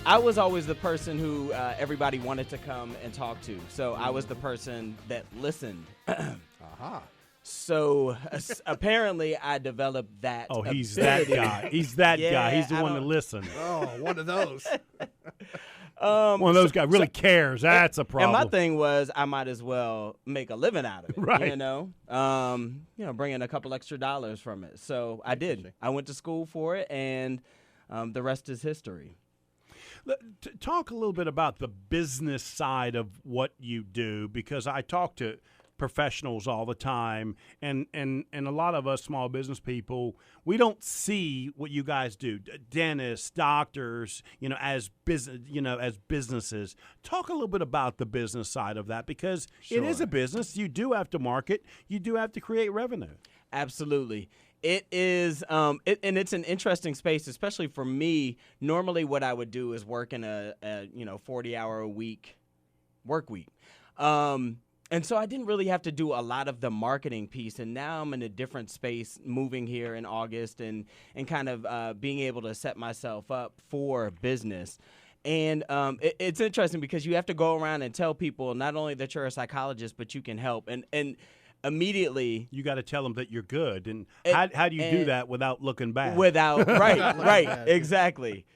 I was always the person who everybody wanted to come and talk to. So I was the person that listened. Aha. So apparently I developed that. Oh, he's ability. that guy. He's that Yeah, guy. He's the I one to don't- listen. Oh, one of those. One of those guys really cares. That's a problem. And my thing was, I might as well make a living out of it. Right. Bring in a couple extra dollars from it. So I did. Interesting. I went to school for it, and the rest is history. Talk a little bit about the business side of what you do, because I talk to professionals all the time, and a lot of us small business people, we don't see what you guys do. Dentists, doctors, as businesses. Talk a little bit about the business side of that, because it is a business. You do have to market. You do have to create revenue. Absolutely. It is, and it's an interesting space, especially for me. Normally what I would do is work in a 40-hour-a-week work week. And so I didn't really have to do a lot of the marketing piece. And now I'm in a different space, moving here in August and kind of being able to set myself up for business. And it's interesting because you have to go around and tell people not only that you're a psychologist, but you can help. And immediately you got to tell them that you're good. And how do you do that without looking bad? Right, exactly.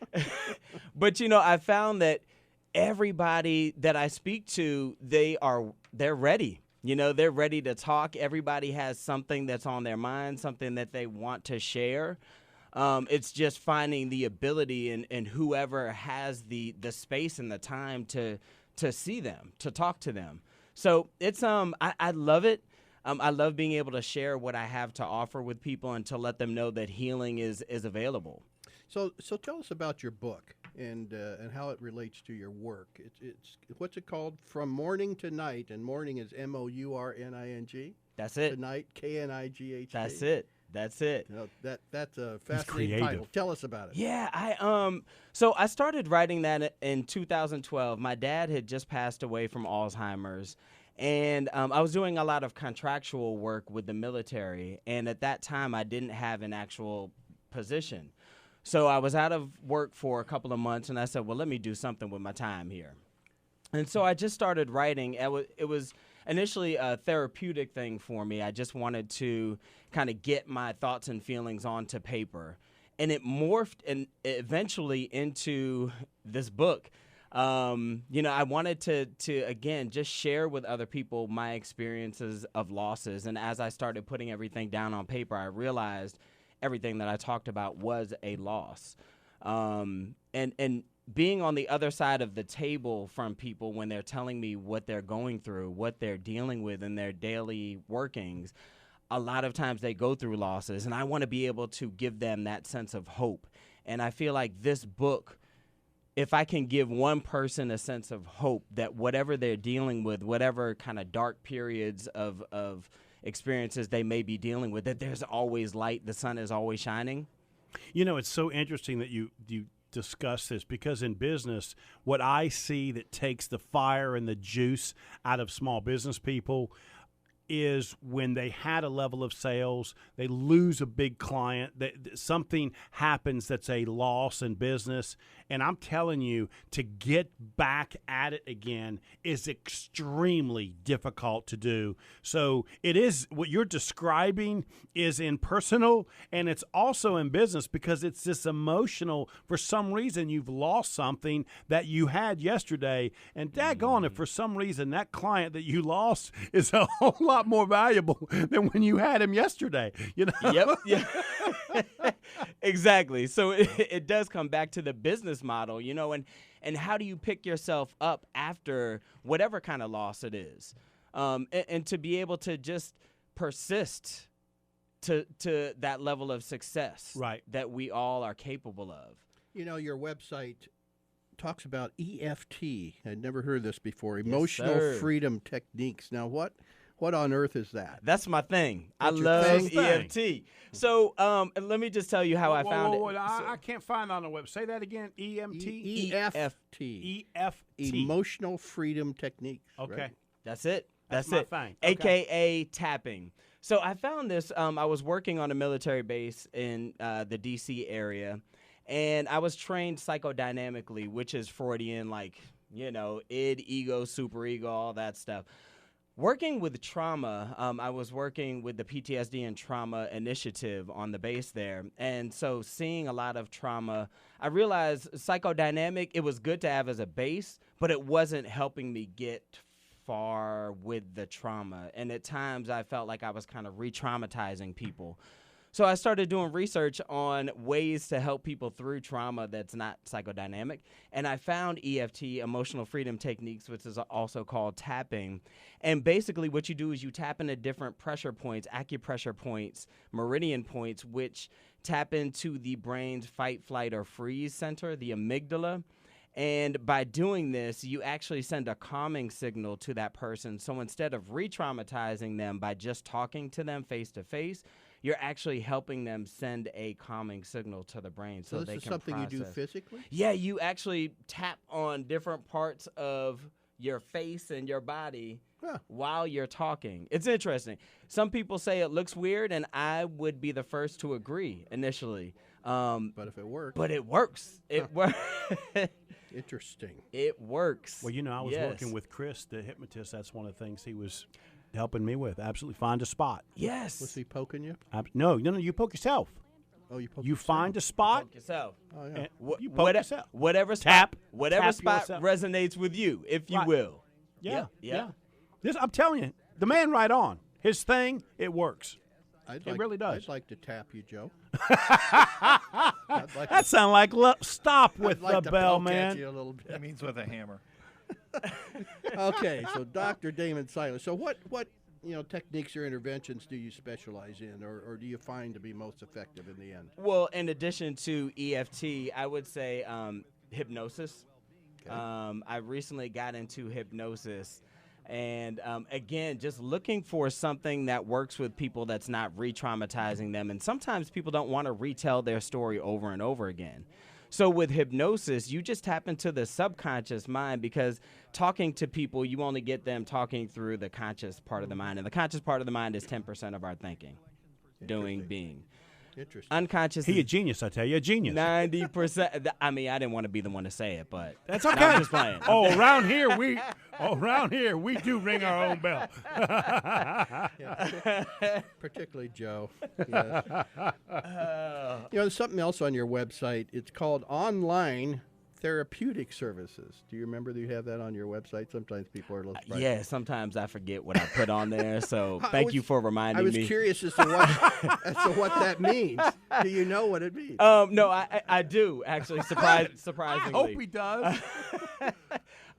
But, I found that everybody that I speak to, they're ready. They're ready to talk. Everybody has something that's on their mind, something that they want to share. It's just finding the ability and whoever has the space and the time to see them, to talk to them. So it's I love it. I love being able to share what I have to offer with people and to let them know that healing is available. So tell us about your book and how it relates to your work. It's what's it called? From Morning to Night, and morning is MOURNING. That's it. Tonight, KNIGHT. That's it. That's a fascinating title. Tell us about it. Yeah, so I started writing that in 2012. My dad had just passed away from Alzheimer's, and I was doing a lot of contractual work with the military, and at that time I didn't have an actual position. So I was out of work for a couple of months, and I said, well, let me do something with my time here. And so I just started writing. It was initially a therapeutic thing for me. I just wanted to kind of get my thoughts and feelings onto paper. And it morphed and eventually into this book. I wanted to again, just share with other people my experiences of losses. And as I started putting everything down on paper, I realized everything that I talked about was a loss. And being on the other side of the table from people when they're telling me what they're going through, what they're dealing with in their daily workings, a lot of times they go through losses, and I want to be able to give them that sense of hope. And I feel like this book, if I can give one person a sense of hope that whatever they're dealing with, whatever kind of dark periods of experiences they may be dealing with, that there's always light, the sun is always shining. It's so interesting that you discuss this, because in business, what I see that takes the fire and the juice out of small business people is when they had a level of sales, they lose a big client, something happens that's a loss in business. And I'm telling you, to get back at it again is extremely difficult to do. So it is, what you're describing is in personal, and it's also in business, because it's this emotional, for some reason you've lost something that you had yesterday, and daggone if for some reason that client that you lost is a whole lot more valuable than when you had him yesterday. Yep. Yeah. Exactly. So it does come back to the business model, and how do you pick yourself up after whatever kind of loss it is, and to be able to just persist to that level of success, right, that we all are capable of. Your website talks about EFT. I'd never heard this before. Emotional freedom techniques. Now, what on earth is that? That's my thing. I your love thing? EFT. So let me just tell you how I found it. I can't find it on the web. Say that again. EMT? EFT. EFT. Emotional freedom techniques. Okay. Right? That's it. That's my thing. Okay. AKA tapping. So I found this. I was working on a military base in the D.C. area. And I was trained psychodynamically, which is Freudian, like, id, ego, superego, all that stuff. Working with trauma, I was working with the PTSD and Trauma Initiative on the base there. And so seeing a lot of trauma, I realized psychodynamic, it was good to have as a base, but it wasn't helping me get far with the trauma. And at times I felt like I was kind of re-traumatizing people. So I started doing research on ways to help people through trauma that's not psychodynamic. And I found EFT, emotional freedom techniques, which is also called tapping. And basically what you do is you tap into different pressure points, acupressure points, meridian points, which tap into the brain's fight, flight, or freeze center, the amygdala. And by doing this, you actually send a calming signal to that person. So instead of re-traumatizing them by just talking to them face to face, you're actually helping them send a calming signal to the brain so this they is can something process. you do physically? Yeah, you actually tap on different parts of your face and your body while you're talking. It's interesting. Some people say it looks weird, and I would be the first to agree initially. But if it works. But it works. It works. Interesting. It works. Well, I was working with Chris, the hypnotist. That's one of the things he was helping me with. Absolutely find a spot. Yes. Was he poking you? No, you poke yourself. Oh, you poke You yourself? find a spot. Poke yourself. Oh, yeah. And you poke yourself. Whatever Tap. spot, whatever Tap spot yourself. resonates with you, if you Right. will. Yeah. Yeah. I'm telling you, the man right on. His thing, it works. It really does. I'd like to tap you, Joe. That sounds like stop with I'd like the to bell, poke man. at you a little bit. He means with a hammer. Okay, so Dr. Damon Silas. So what techniques or interventions do you specialize in, or do you find to be most effective in the end? Well, in addition to EFT, I would say hypnosis. Okay. I recently got into hypnosis. And again, just looking for something that works with people that's not re-traumatizing them. And sometimes people don't want to retell their story over and over again. So with hypnosis, you just tap into the subconscious mind, because talking to people, you only get them talking through the conscious part of the mind. And the conscious part of the mind is 10% of our thinking, doing, being. Interesting. Unconscious He a is genius, I tell you, a genius. 90%. I mean, I didn't want to be the one to say it, but That's no, okay. I'm just playing. Around here we do ring our own bell. Yeah, particularly Joe. Yes. There's something else on your website. It's called Online Therapeutic Services. Do you remember that you have that on your website? Sometimes people are a little surprised. Yeah, sometimes I forget what I put on there, so thank you for reminding I was me. curious as to what that means. Do you know what it means? No, I do, actually, surprisingly. I hope he does.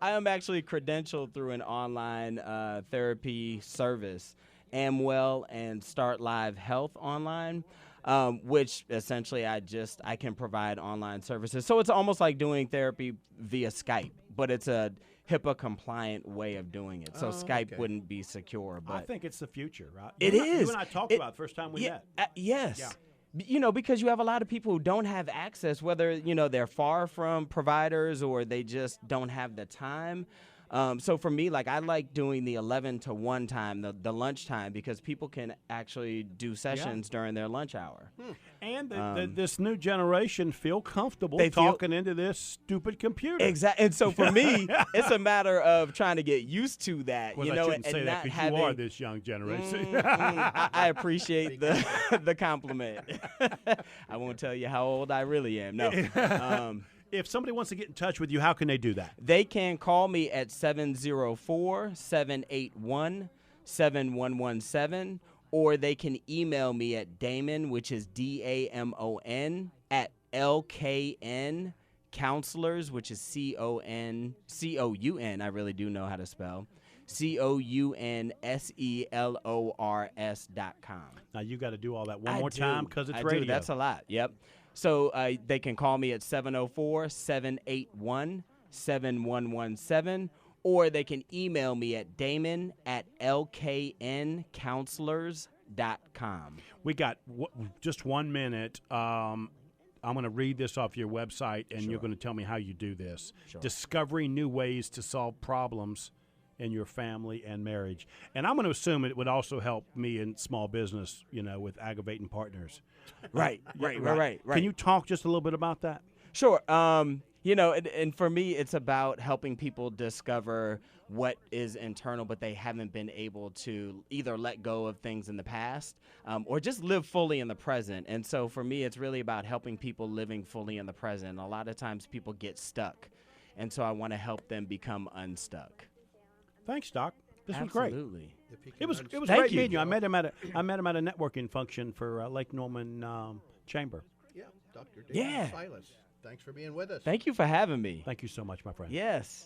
I am actually credentialed through an online therapy service, Amwell and Start Live Health Online. Which essentially I can provide online services. So it's almost like doing therapy via Skype, but it's a HIPAA compliant way of doing it. So Skype wouldn't be secure. But I think it's the future, right? It is. You and I talked about it the first time we met. Yes. Yeah. Because you have a lot of people who don't have access, whether, they're far from providers or they just don't have the time. So for me, I like doing the 11 to 1 time, the lunch time, because people can actually do sessions during their lunch hour. And this new generation feel comfortable They feel- talking into this stupid computer. Exactly. And so for me, it's a matter of trying to get used to that, Well, you I know, shouldn't and say that not because having. you are this young generation. I appreciate the compliment. I won't tell you how old I really am. No. If somebody wants to get in touch with you, how can they do that? They can call me at 704-781-7117, or they can email me at Damon, which is DAMON, at LKN Counselors, which is COUN. I really do know how to spell. COUNSELORS.com. Now, you got to do all that one more time because it's I radio. do. That's a lot. Yep. So they can call me at 704-781-7117, or they can email me at Damon at LKNcounselors.com. We got just 1 minute. I'm going to read this off your website, and you're going to tell me how you do this. Sure. Discovering new ways to solve problems in your family and marriage. And I'm going to assume it would also help me in small business, with aggravating partners. Right. Can you talk just a little bit about that? Sure. And for me, it's about helping people discover what is internal, but they haven't been able to either let go of things in the past or just live fully in the present. And so for me, it's really about helping people living fully in the present. A lot of times people get stuck. And so I want to help them become unstuck. Thanks, Doc. This was great. Absolutely. It was Thank great you. meeting you. I met him at a networking function for Lake Norman Chamber. Yeah, Dr. Damon Yeah. Silas. Thanks for being with us. Thank you for having me. Thank you so much, my friend. Yes.